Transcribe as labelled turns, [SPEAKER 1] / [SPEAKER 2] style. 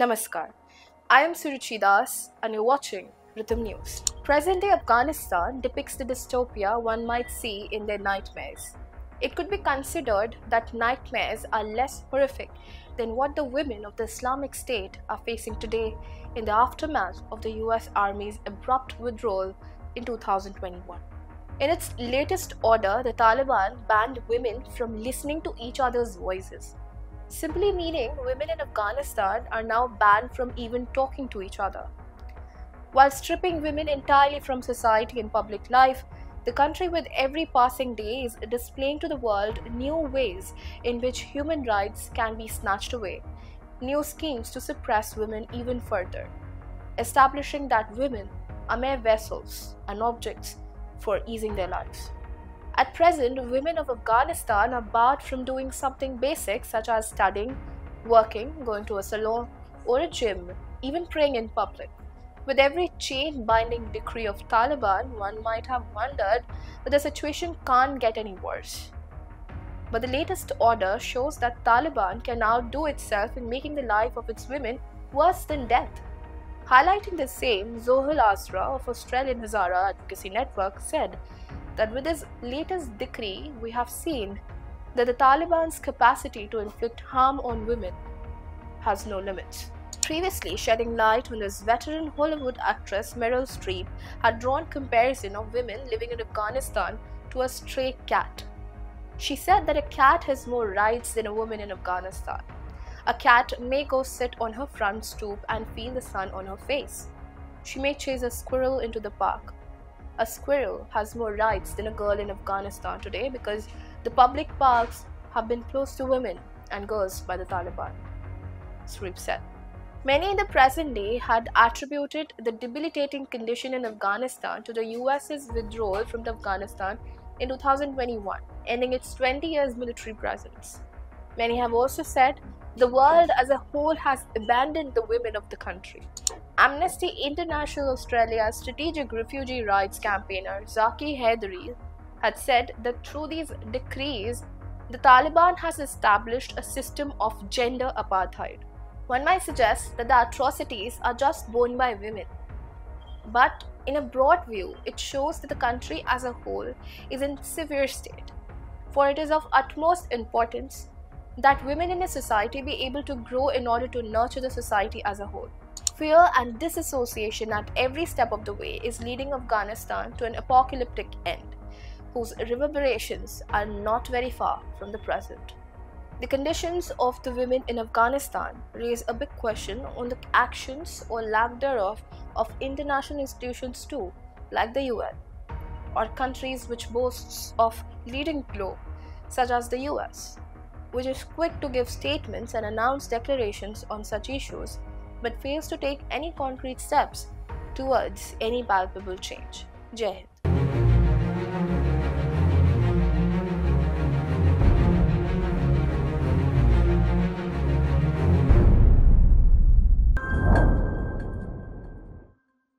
[SPEAKER 1] Namaskar. I am Suruchi Das and you're watching Ritam News. Present-day Afghanistan depicts the dystopia one might see in their nightmares. It could be considered that nightmares are less horrific than what the women of the Islamic State are facing today in the aftermath of the US Army's abrupt withdrawal in 2021. In its latest order, the Taliban banned women from listening to each other's voices, simply meaning women in Afghanistan are now banned from even talking to each other. While stripping women entirely from society and public life, the country with every passing day is displaying to the world new ways in which human rights can be snatched away, new schemes to suppress women even further, establishing that women are mere vessels and objects for easing their lives. At present, women of Afghanistan are barred from doing something basic such as studying, working, going to a salon or a gym, even praying in public. With every chain-binding decree of Taliban, one might have wondered that the situation can't get any worse. But the latest order shows that Taliban can outdo itself in making the life of its women worse than death. Highlighting the same, Zohal Asra of Australian Hazara Advocacy Network said that with this latest decree, we have seen that the Taliban's capacity to inflict harm on women has no limits. Previously, shedding light on this, veteran Hollywood actress Meryl Streep had drawn comparison of women living in Afghanistan to a stray cat. She said that a cat has more rights than a woman in Afghanistan. A cat may go sit on her front stoop and feel the sun on her face. She may chase a squirrel into the park. A squirrel has more rights than a girl in Afghanistan today because the public parks have been closed to women and girls by the Taliban, Streep said. Many in the present day had attributed the debilitating condition in Afghanistan to the US's withdrawal from Afghanistan in 2021, ending its 20 years military presence. Many have also said the world as a whole has abandoned the women of the country. Amnesty International Australia's strategic refugee rights campaigner Zaki Haidari had said that through these decrees, the Taliban has established a system of gender apartheid. One might suggest that the atrocities are just borne by women. But in a broad view, it shows that the country as a whole is in severe state. For it is of utmost importance that women in a society be able to grow in order to nurture the society as a whole. Fear and disassociation at every step of the way is leading Afghanistan to an apocalyptic end, whose reverberations are not very far from the present. The conditions of the women in Afghanistan raise a big question on the actions or lack thereof of international institutions too, like the UN, or countries which boasts of leading globe, such as the US, which is quick to give statements and announce declarations on such issues, but fails to take any concrete steps towards any palpable change. Jai Hind.